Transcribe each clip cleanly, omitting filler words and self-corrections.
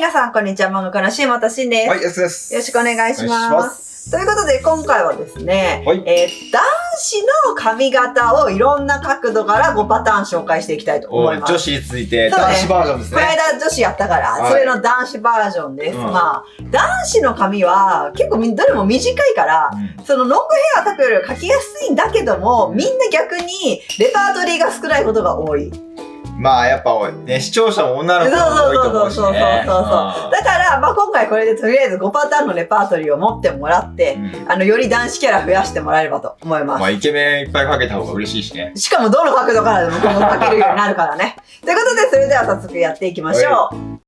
皆さん、こんにちは。漫画家の椎本慎です。はい、やすです。よろしくお願いしお願いしま。ますということで、今回はですね、はい男子の髪型をいろんな角度から5パターン紹介していきたいと思います。女子について、そうね男子バージョンですこのね。間女子やったから、はいそれの男子バージョンです。うんまあ、男子の髪は結構どれも短いから、そのロングヘア描くよりは描きやすいんだけども、みんな逆にレパートリーが少ないことが多い。まあ、やっぱね、視聴者も女の子も多いと思うしね。だから、まあ、今回これでとりあえず5パターンのレパートリーを持ってもらって、より男子キャラ増やしてもらえればと思います。まあ、イケメンいっぱいかけた方が嬉しいしね。しかもどの角度からでも今後かけるようになるからね。ということで、それでは早速やっていきましょう。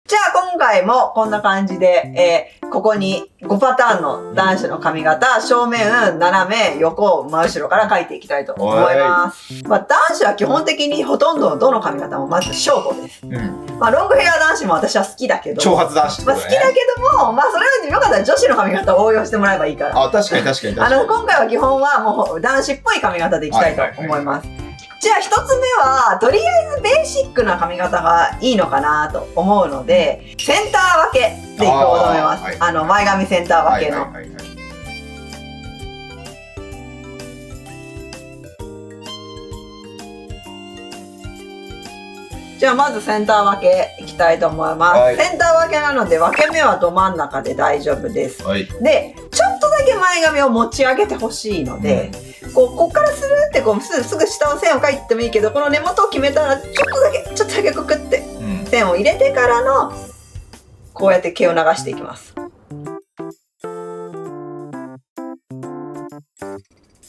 じゃあ今回もこんな感じで、ここに5パターンの男子の髪型、正面、斜め、横、真後ろから描いていきたいと思います。まあ男子は基本的にほとんどどの髪型もまずショートです。まあロングヘア男子も私は好きだけど。長髪男子ってまあことね。好きだけども、まあそれよりよかったら女子の髪型を応用してもらえばいいから。あ、確かに確かに確かに。今回は基本はもう男子っぽい髪型でいきたいと思います。じゃあ一つ目は、とりあえずベーシックな髪型がいいのかなと思うので、センター分けでいこうと思います。前髪センター分けの。じゃあまずセンター分けいきたいと思います。はい、センター分けなので分け目はど真ん中で大丈夫です。はい、で、ちょっとだけ前髪を持ち上げてほしいので、こっからするってすぐ下を線を描いてもいいけど、この根元を決めたらちょっとだけこくって線を入れてからのこうやって毛を流していきます。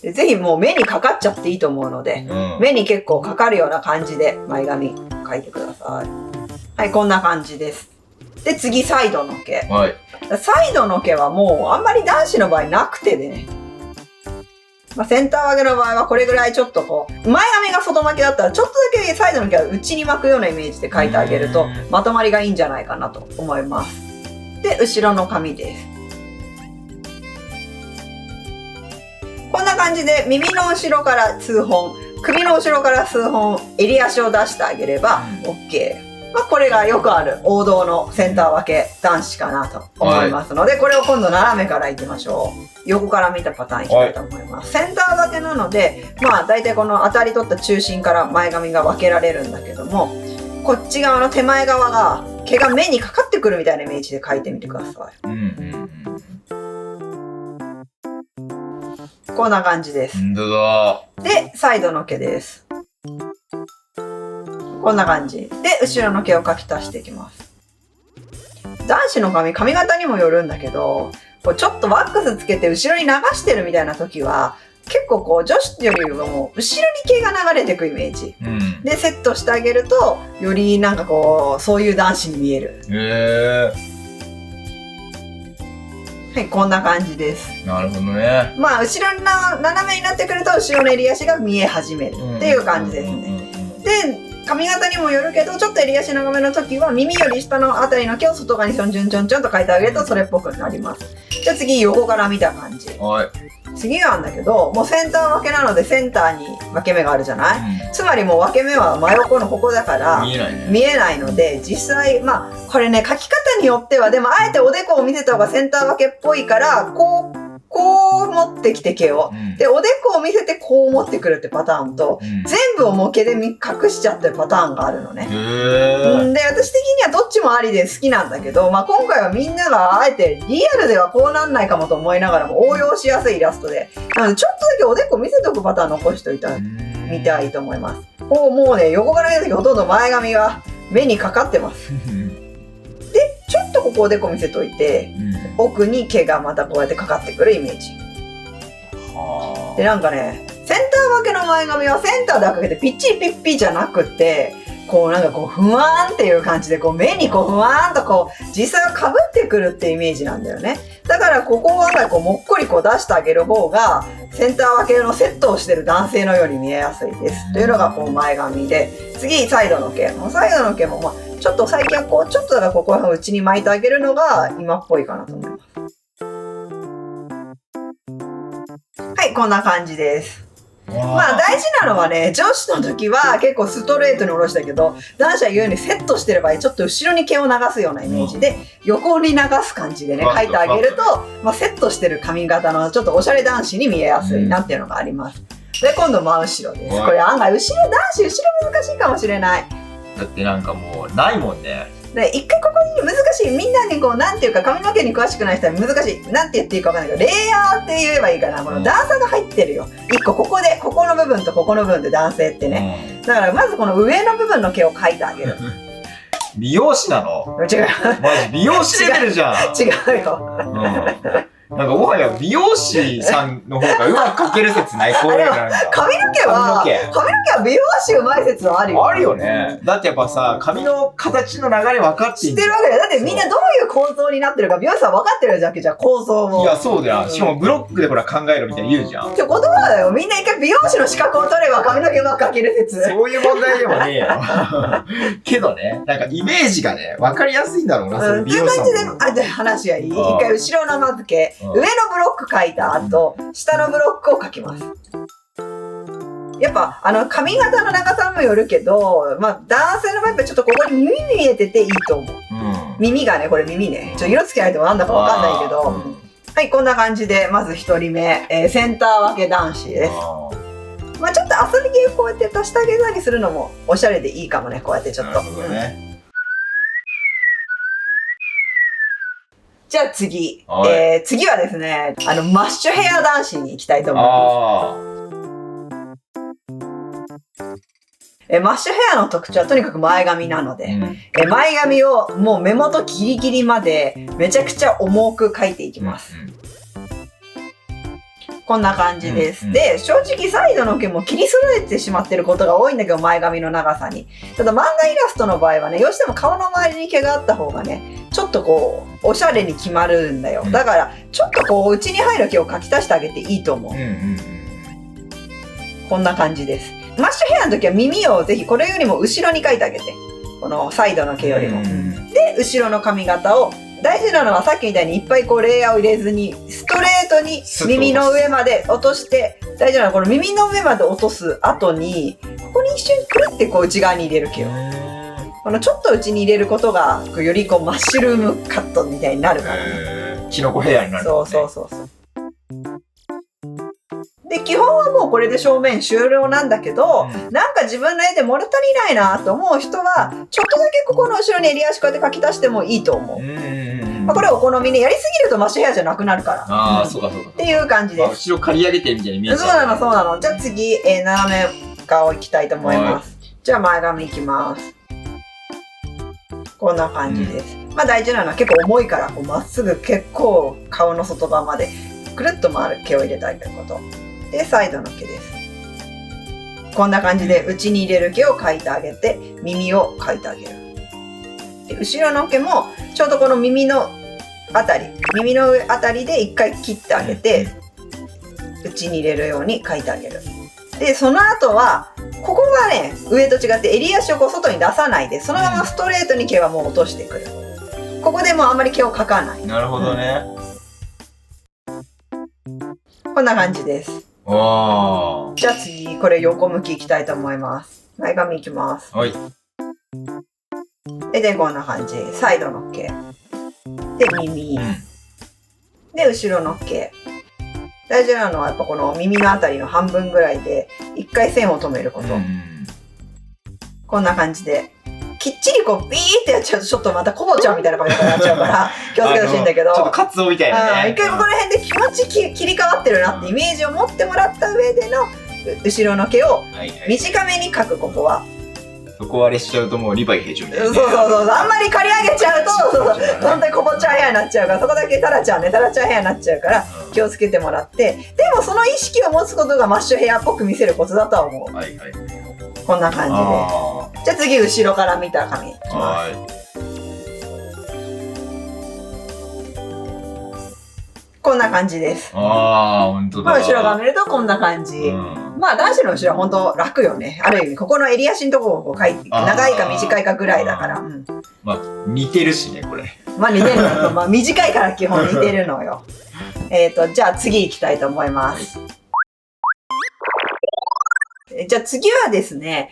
でぜひもう目にかかっちゃっていいと思うので、目に結構かかるような感じで前髪描いてください。はい、こんな感じです。で、次サイドの毛。はい、サイドの毛はもうあんまり男子の場合なくてね。まあ、センター分けの場合はこれぐらいちょっとこう、前髪が外巻きだったらちょっとだけサイドの毛は内に巻くようなイメージで描いてあげるとまとまりがいいんじゃないかなと思います。で、後ろの髪です。こんな感じで耳の後ろから数本、首の後ろから数本、襟足を出してあげれば OK。まあこれがよくある王道のセンター分け男子かなと思いますので、これを今度斜めからいきましょう。横から見たパターンいきたいと思います。センター分けなので、まあ大体この当たり取った中心から前髪が分けられるんだけども、こっち側の手前側が毛が目にかかってくるみたいなイメージで描いてみてください。こんな感じです。で、サイドの毛です。こんな感じ。で、後ろの毛を描き足していきます。男子の髪型にもよるんだけど、こうちょっとワックスつけて後ろに流してるみたいな時は、結構こう女子よりも後ろに毛が流れていくイメージ。で、セットしてあげると、よりなんかこう、そういう男子に見える。はい、こんな感じです。なるほどね。まあ、後ろに斜めになってくると、後ろの襟足が見え始めるっていう感じですね。で、髪型にもよるけど、ちょっと襟足長めの時は耳より下のあたりの毛を外側にちょんちょんちょんちょんと描いてあげるとそれっぽくなります。じゃあ次、横から見た感じ。次なんだけど、もうセンター分けなのでセンターに分け目があるじゃない、つまりもう分け目は真横のここだから見えないので、実際、まあ、これね、描き方によっては、でもあえておでこを見せた方がセンター分けっぽいから、こう持ってきて毛を。で、おでこを見せてこう持ってくるってパターンと、全部をもう毛で隠しちゃってるパターンがあるのね。で、私的にはどっちもありで好きなんだけど、まあ今回はみんながあえてリアルではこうなんないかもと思いながらも応用しやすいイラストで、なのでちょっとだけおでこ見せておくパターン残しといたみたいと思います。もうね、横から見た時ほとんど前髪が目にかかってます。で、ちょっとここおでこ見せといて、奥に毛がまたこうやってかかってくるイメージ。で、なんかね、センター分けの前髪はセンターでかけてピッチリピッピじゃなくって、こうなんかこうふわーんっていう感じでこう目にこうふわーんとこう実際はかぶってくるってイメージなんだよね。だからここはこうもっこりこう出してあげる方がセンター分けのセットをしてる男性のように見えやすいですというのがこう前髪で、次サイドの毛。サイドの毛もまあちょっと最近はこうちょっとだからここは内に巻いてあげるのが今っぽいかなと思います。はい、こんな感じです。まあ大事なのはね、女子の時は結構ストレートに下ろしたけど、男子は言うようにセットしてる場合、ちょっと後ろに毛を流すようなイメージで、横に流す感じでね、描いてあげると、まあ、セットしてる髪型のちょっとおしゃれ男子に見えやすいなっていうのがあります。で、今度真後ろです。これ案外男子後ろ難しいかもしれない。だってなんかもうないもんね。で、一回ここに難しい、みんなにこう、なんていうか髪の毛に詳しくない人は難しい、なんて言っていいかわかんないけど、レイヤーって言えばいいかな。この段差が入ってるよ。一個ここで、ここの部分とここの部分で男性ってね。だからまずこの上の部分の毛を描いてあげる。美容師なの？違う。マジ美容師レベルじゃん。違うよ。なんかもはや美容師さんの方がうまく描ける説ない？こういうなんか髪の毛は美容師うまい説はあるよ。あるよね。だってやっぱさ、髪の形の流れ分かって知ってるわけだよ。だってみんなどういう構造になってるか美容師さん分かってるじゃんけ、じゃあ構造も。いや、そうだよ。しかもブロックでほら考えろみたいに言うじゃん。ってことはだよ。みんな一回美容師の資格を取れば髪の毛うまく描ける説。そういう問題でもねえよ。けどね、なんかイメージがね、分かりやすいんだろうな、その美容師さんも。っていう感じで、じゃあ話はいい？一回後ろのまず毛、上のブロック描いた後、下のブロックを描きます。やっぱ髪型の長さもよるけど、まあ男性の場合ちょっとここに耳見えてていいと思う。耳がね、これ耳ね。色つけないとなんだかわかんないけど。はい、こんな感じで、まず一人目、センター分け男子です。まあちょっと遊び毛をこうやって足してあげたりするのもおしゃれでいいかもね、こうやってちょっと。じゃあ次。次はですね、マッシュヘア男子に行きたいと思います。マッシュヘアの特徴はとにかく前髪なので、前髪をもう目元ギリギリまでめちゃくちゃ重く描いていきます。こんな感じです。で、正直サイドの毛も切り揃えてしまってることが多いんだけど、前髪の長さに。ただ漫画イラストの場合はね、どうしても顔の周りに毛があった方がね、ちょっとこう、おしゃれに決まるんだよ。だから、ちょっとこう、内に入る毛を描き足してあげていいと思う。こんな感じです。マッシュヘアの時は耳をぜひこれよりも後ろに描いてあげて。このサイドの毛よりも。で、後ろの髪型を、大事なのはさっきみたいにいっぱいこうレイヤーを入れずに、ストレートに耳の上まで落として、大事なのはこの耳の上まで落とす後に、ここに一瞬くるってこう内側に入れる毛を。このちょっと内に入れることが、よりこうマッシュルームカットみたいになるからね。キノコヘアになる、ね。そう。で、基本はもうこれで正面終了なんだけど、なんか自分の絵で物足りないなと思う人は、ちょっとだけここの後ろに襟足こうやって描き足してもいいと思う。まあ、これお好みね、やりすぎるとマッシュヘアじゃなくなるから。ああ、そうか。っていう感じです。後ろ刈り上げてるみたいなイメージ。そうなの。じゃあ次、斜め側をいきたいと思います。じゃあ前髪いきます。こんな感じです。まあ大事なのは結構重いから、こうまっすぐ結構顔の外側までくるっと回る毛を入れたいということ。で、サイドの毛です。こんな感じで内に入れる毛を描いてあげて、耳を描いてあげる。で、後ろの毛もちょうどこの耳のあたりで一回切ってあげて、内に入れるように描いてあげる。で、その後は、ここがね、上と違って襟足をこう外に出さないで、そのままストレートに毛はもう落としてくる。ここでもうあんまり毛を描かない。なるほどね。こんな感じです。じゃあ次、これ横向きいきたいと思います。前髪いきます。はい。で、こんな感じ。サイドの毛。で、耳。で、後ろの毛。大事なのはやっぱこの耳のあたりの半分ぐらいで一回線を止めること。こんな感じで。きっちりこうビーってやっちゃうとちょっとまたコボちゃんみたいな感じになっちゃうから気をつけてほしいんだけど。ちょっとカツオみたいなね。一回ここら辺で気持ち切り替わってるなってイメージを持ってもらった上での後ろの毛を短めに描く、ここは。そこ割れしちゃうともうリヴァイ兵長みたいな、ね。そう。あんまり刈り上げちゃうと、本当にこぼっちゃんヘアになっちゃうから、そこだけタラちゃんヘアになっちゃうから、気をつけてもらって、でもその意識を持つことがマッシュヘアっぽく見せるコツだとは思う。こんな感じで。じゃあ次、後ろから見た髪いきます。こんな感じです。本当だ。後ろから見るとこんな感じ。まあ男子の後ろは本当楽よね。ある意味、ここの襟足のところをこう描いて、長いか短いかぐらいだから。まあ似てるしね、これ。まあ似てるの。まあ短いから基本似てるのよ。じゃあ次行きたいと思います。じゃあ次はですね、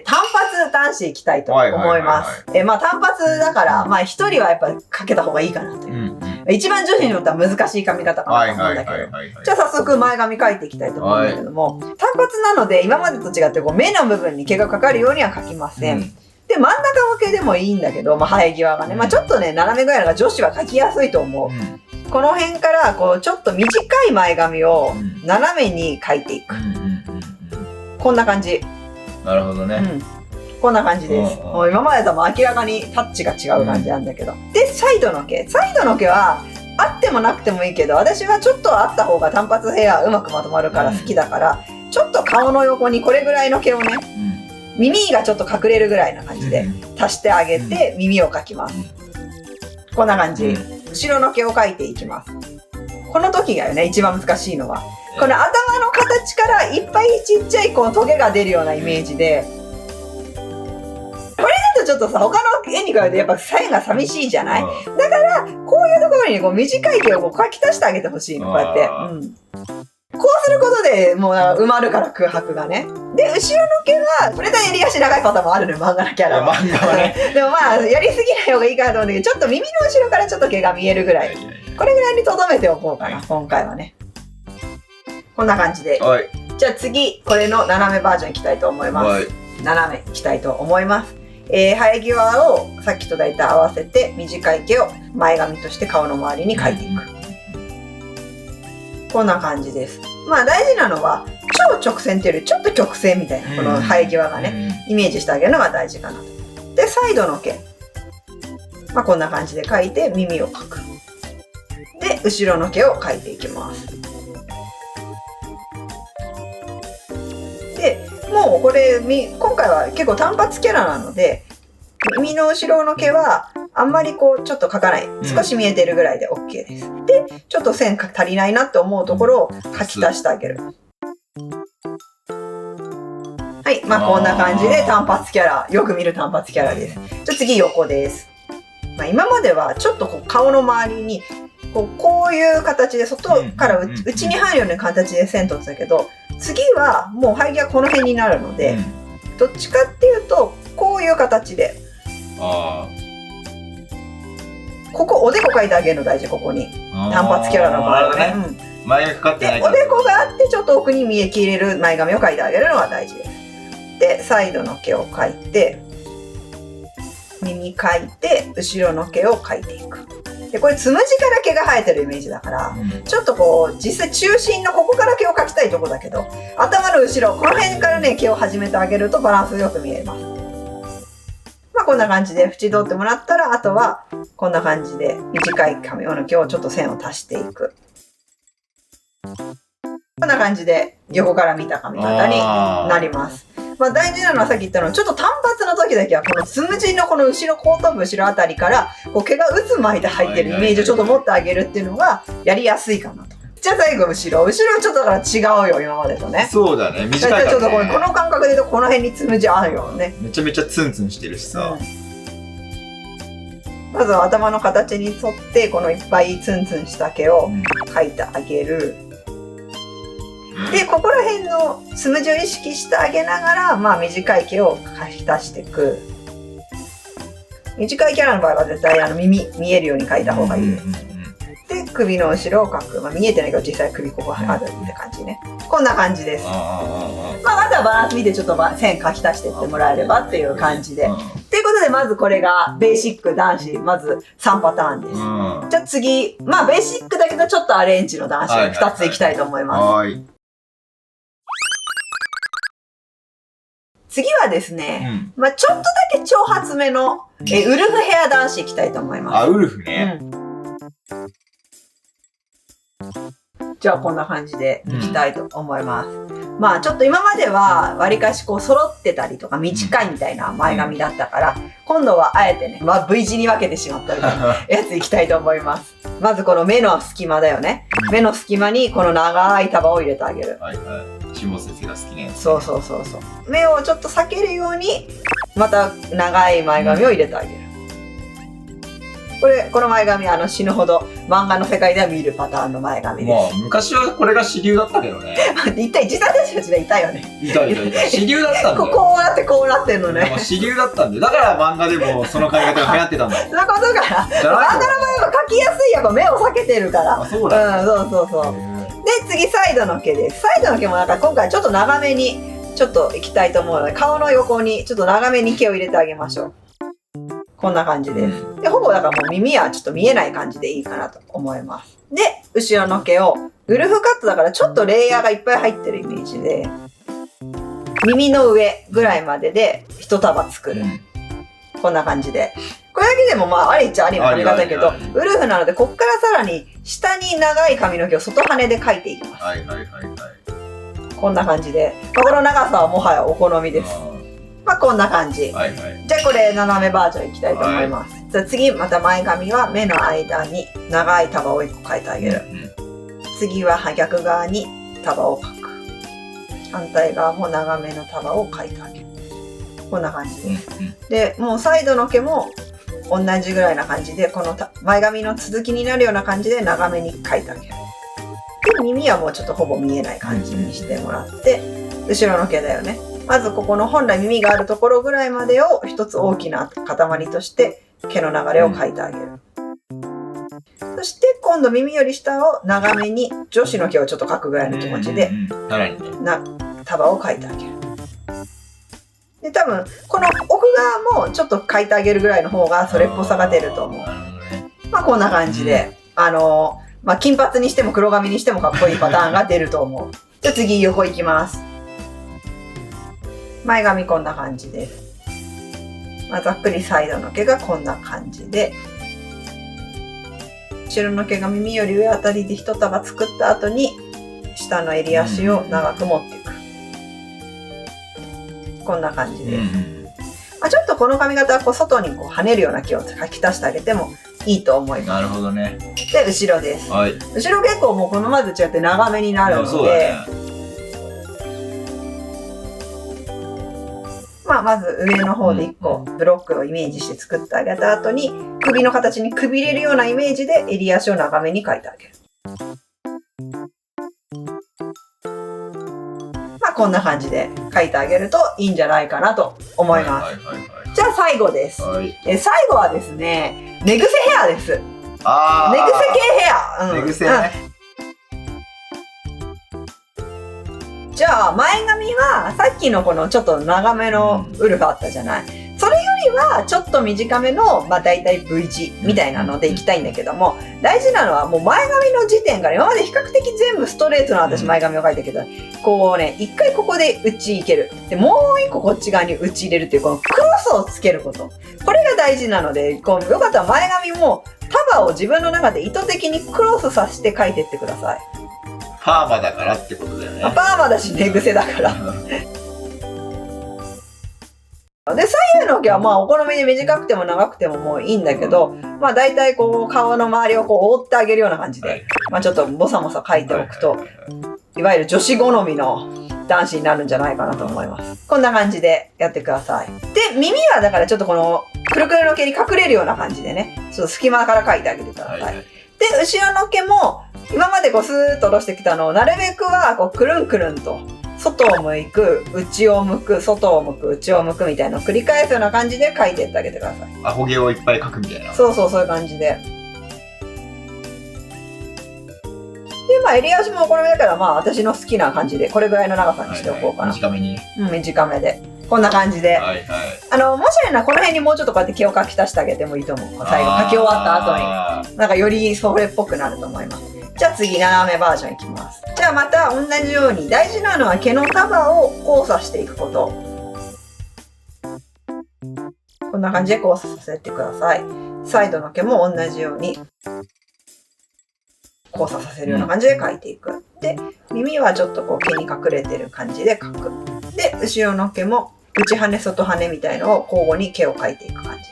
単発男子いきたいと思います。まあ単発だから、まあ一人はやっぱかけた方がいいかなという。一番女子にとっては難しい髪型かなと思うんだけど。じゃあ早速前髪描いていきたいと思うんだけども、単発なので今までと違ってこう目の部分に毛がかかるようには描きません。で、真ん中分けでもいいんだけど、まあ生え際がね、まあちょっとね、斜めぐらいのが女子は描きやすいと思う。この辺からこうちょっと短い前髪を斜めに描いていく。こんな感じ。なるほどね。こんな感じです。もう今までとも明らかにタッチが違う感じなんだけど。で、サイドの毛。サイドの毛はあってもなくてもいいけど、私はちょっとあった方が単発ヘアうまくまとまるから好きだから、ちょっと顔の横にこれぐらいの毛をね、耳がちょっと隠れるぐらいな感じで足してあげて耳を描きます。こんな感じ。後ろの毛を描いていきます。この時がよね、一番難しいのは。この頭の形からいっぱいちっちゃいこうトゲが出るようなイメージで、これだとちょっとさ、他の絵に比べてやっぱ線が寂しいじゃない？だから、こういうところにこう短い毛をこう描き足してあげてほしいの、こうやって。こうすることでもう埋まるから空白がね。で、後ろの毛は、これで襟足長いパターンもあるのよ、漫画のキャラは。漫画はね。でもまあ、やりすぎない方がいいかなと思うんだけど、ちょっと耳の後ろからちょっと毛が見えるぐらい。これぐらいに留めておこうかな、今回はね。こんな感じで。じゃあ次、これの斜めバージョンいきたいと思います。斜めいきたいと思います。生え際をさっきと大体合わせて、短い毛を前髪として顔の周りに描いていく。こんな感じです。まあ大事なのは、超直線っていうよりちょっと曲線みたいな、この生え際がね、イメージしてあげるのが大事かなと。で、サイドの毛。まあこんな感じで描いて耳を描く。で、後ろの毛を描いていきます。で、もうこれ、今回は結構単発キャラなので、耳の後ろの毛はあんまりこうちょっと描かない。少し見えてるぐらいで OK です。で、ちょっと線足りないなって思うところを描き足してあげる。はい。まあこんな感じで単発キャラ。よく見る単発キャラです。じゃあ次横です。まあ今まではちょっとこう顔の周りにこういう形で外から内に入るような形で線取ってたけど、次はもう生え際この辺になるので、どっちかっていうとこういう形で。ここおでこ描いてあげるの大事、ここに。単発キャラの場合はね。前髪かかってないで、おでこがあってちょっと奥に見え切れる前髪を描いてあげるのが大事です。で、サイドの毛を描いて、耳描いて、後ろの毛を描いていく。で、これつむじから毛が生えてるイメージだから、ちょっとこう、実際中心のここから毛を描きたいとこだけど、頭の後ろ、この辺からね、毛を始めてあげるとバランスよく見えます。まあこんな感じで縁取ってもらったら、あとはこんな感じで短い髪の毛をちょっと線を足していく。こんな感じで横から見た髪型になります。まあ大事なのはさっき言ったのは、ちょっと単発の時だけはこのつむじのこの後ろ、後頭部後ろあたりからこう毛が渦巻いて入ってるイメージをちょっと持ってあげるっていうのがやりやすいかなと。じゃあ最後後ろはちょっとだから違うよ、今までとね。そうだね、短いからね。ちょっとこの感覚で言うとこの辺につむじあるよね。めちゃめちゃツンツンしてるしさ。まずは頭の形に沿ってこのいっぱいツンツンした毛を描いてあげる。で、ここら辺のつむじを意識してあげながら、まあ短い毛を描き足していく。短いキャラの場合は絶対耳見えるように描いた方がいいです。で、首の後ろを描く。まあ見えてないけど実際首ここがあるって感じね。こんな感じです。まあまずはバランス見てちょっと線描き足していってもらえればっていう感じで。ということで、まずこれがベーシック男子、まず3パターンです。じゃあ次、まあベーシックだけどちょっとアレンジの男子2ついきたいと思います。次はですね、まあちょっとだけ長髪めのウルフヘア男子いきたいと思います。あ、ウルフね。じゃあこんな感じでいきたいと思います。まあちょっと今まではわりかしこう揃ってたりとか短いみたいな前髪だったから、今度はあえてね、まあ V 字に分けてしまったみたいなやついきたいと思います。まずこの目の隙間だよね。目の隙間にこの長い束を入れてあげる。はいはい。下先生が好きなやつ。そう。目をちょっと避けるように、また長い前髪を入れてあげる。この前髪死ぬほど漫画の世界では見るパターンの前髪でまあ、昔はこれが主流だったけどね。す。一体自殺たちでいたよね。いた。主流だったんだよ。こうなってこうなってんのね。まあ主流だったんだよ。だから漫画でもその髪型が流行ってたんだもん。そういうことか。じゃないの漫画の場合は描きやすい、やっぱ目を避けてるから。あ、そうだ。そう。で、次、サイドの毛です。サイドの毛もなんか今回ちょっと長めに、ちょっといきたいと思うので、顔の横にちょっと長めに毛を入れてあげましょう。こんな感じです。で、ほぼだからもう耳はちょっと見えない感じでいいかなと思います。で、後ろの毛を、ウルフカットだからちょっとレイヤーがいっぱい入ってるイメージで、耳の上ぐらいまでで一束作る。こんな感じで。これだけでもまあありっちゃありの髪型だけど、ウルフなのでこっからさらに下に長い髪の毛を外羽で描いていきます。こんな感じで。この長さはもはやお好みです。まあこんな感じ。じゃあこれ斜めバージョンいきたいと思います。じゃあ次また前髪は目の間に長い束を1個描いてあげる。次は逆側に束を描く。反対側も長めの束を描いてあげる。こんな感じです。で、もうサイドの毛も同じぐらいな感じで、この前髪の続きになるような感じで長めに描いてあげる。で、耳はもうちょっとほぼ見えない感じにしてもらって、後ろの毛だよね。まずここの本来耳があるところぐらいまでを一つ大きな塊として毛の流れを描いてあげる。そして今度耳より下を長めに女子の毛をちょっと描くぐらいの気持ちで束を描いてあげる。で、多分この奥側もちょっと描いてあげるぐらいの方がそれっぽさが出ると思う。まあこんな感じで、まあ金髪にしても黒髪にしてもかっこいいパターンが出ると思う。じゃあ次横行きます。前髪こんな感じです。まあ、ざっくりサイドの毛がこんな感じで、後ろの毛が耳より上あたりで一束作った後に下の襟足を長く持っていく。こんな感じです。まあ、ちょっとこの髪型はこう外にこう跳ねるような毛を描き足してあげてもいいと思います。なるほどね。で、後ろです。後ろ結構もうこのまでと違って長めになるので、まあ、まず上の方で1個ブロックをイメージして作ってあげた後に首の形にくびれるようなイメージで襟足を長めに描いてあげる。まあこんな感じで描いてあげるといいんじゃないかなと思います。じゃあ最後です。最後はですね、寝癖ヘアです。寝癖系ヘア。寝癖ね。じゃあ前髪はさっきのこのちょっと長めのウルフあったじゃない。それよりはちょっと短めの、まあ大体 V 字みたいなのでいきたいんだけども、大事なのはもう前髪の時点から今まで比較的全部ストレートな私前髪を描いたけど、こうね、一回ここで内いける。で、もう一個こっち側に内入れるっていうこのクロスをつけること。これが大事なので、こうよかったら前髪も束を自分の中で意図的にクロスさせて描いていってください。パーマだからってことだよね。パーマだし寝癖だから。で、左右の毛はまあお好みで短くても長くてももういいんだけど、まあ大体こう顔の周りをこう覆ってあげるような感じで、まあちょっとボサボサ描いておくと、いわゆる女子好みの男子になるんじゃないかなと思います。こんな感じでやってください。で、耳はだからちょっとこのくるくるの毛に隠れるような感じでね、ちょっと隙間から描いてあげてください。で、後ろの毛も今までこうスーッと下ろしてきたのをなるべくはこうくるんくるんと外を向く、内を向く、外を向く、内を向くみたいなのを繰り返すような感じで描いていってあげてください。アホ毛をいっぱい描くみたいな。そういう感じで。で、まあ襟足もお好みだからまあ私の好きな感じでこれぐらいの長さにしておこうかな。短めに。短めで。こんな感じで。もしあれなこの辺にもうちょっとこうやって毛を描き足してあげてもいいと思う。最後描き終わった後に。なんかよりそれっぽくなると思います。じゃあ次斜めバージョンいきます。じゃあまた同じように大事なのは毛の束を交差していくこと。こんな感じで交差させてください。サイドの毛も同じように交差させるような感じで描いていく。で、耳はちょっとこう毛に隠れてる感じで描く。で、後ろの毛も内羽外羽みたいのを交互に毛を描いていく感じ。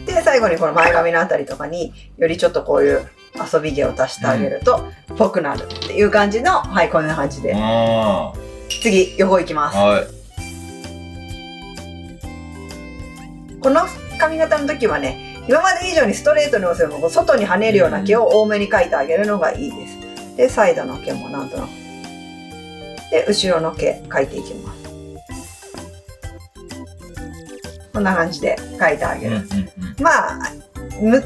で、最後にこの前髪のあたりとかによりちょっとこういう遊び毛を足してあげるとぽくなるっていう感じの、はい、こんな感じで。次、横行きます。この髪型の時はね、今まで以上にストレートに押せばこう外に跳ねるような毛を多めに描いてあげるのがいいです。でサイドの毛もなんとなくで後ろの毛描いていきます。こんな感じで描いてあげる。まあ難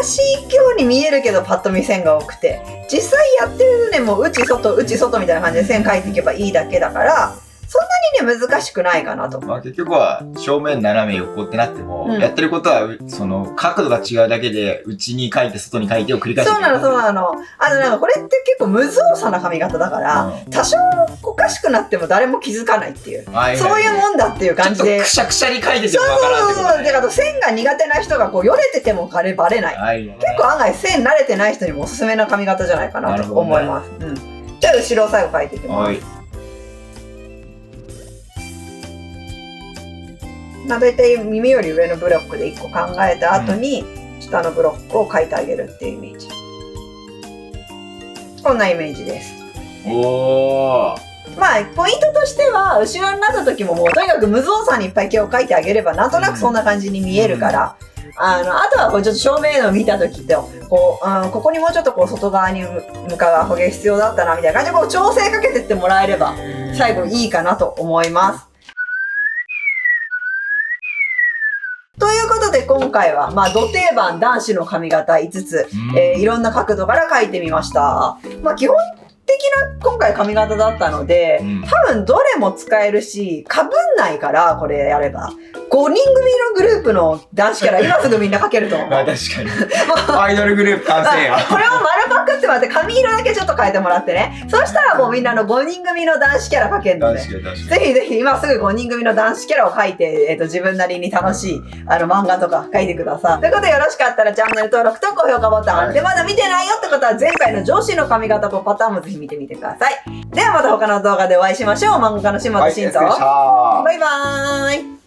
しいように見えるけどパッと見線が多くて、実際やってるねもう内外内外みたいな感じで線描いていけばいいだけだからそんなにね難しくないかなと。まあ結局は正面斜め横ってなっても、やってることはその角度が違うだけで内に描いて外に描いてを繰り返してそうなのそうなの。なんかこれって結構無造作な髪型だから、多少おかしくなっても誰も気づかないっていう、そういうもんだっていう感じで。ちょっとくしゃくしゃに描いててもわからんってことね。だから線が苦手な人がこうよれててもバレない。結構案外線慣れてない人にもおすすめな髪型じゃないかなと思います。じゃあ後ろを最後描いていきます。だいたい耳より上のブロックで1個考えた後に、下のブロックを描いてあげるっていうイメージ。こんなイメージです。おー。まあポイントとしては後ろになった時ももうとにかく無造作にいっぱい毛を描いてあげればなんとなくそんな感じに見えるから、あとはこうちょっと正面の見た時とこう、ここにもうちょっとこう外側に向かうほげ必要だったなみたいな感じでこう調整かけてってもらえれば最後いいかなと思います。ということで今回は、ど定番男子の髪型5つ、いろんな角度から描いてみました。基本的な今回髪型だったので、多分どれも使えるし、被んないから、これやれば。5人組のグループの男子キャラ、今すぐみんな描けると思う。確かに。アイドルグループ完成や。これを丸パクってもらって、髪色だけちょっと変えてもらってね。そうしたらもうみんなの5人組の男子キャラ描けるので。ぜひぜひ今すぐ5人組の男子キャラを描いて、自分なりに楽しい漫画とか描いてください。ということでよろしかったらチャンネル登録と高評価ボタン。で、まだ見てないよってことは前回の女子の髪型5パターンもぜひ見てみてください。ではまた他の動画でお会いしましょう。漫画家の島田真と。バイバーイ。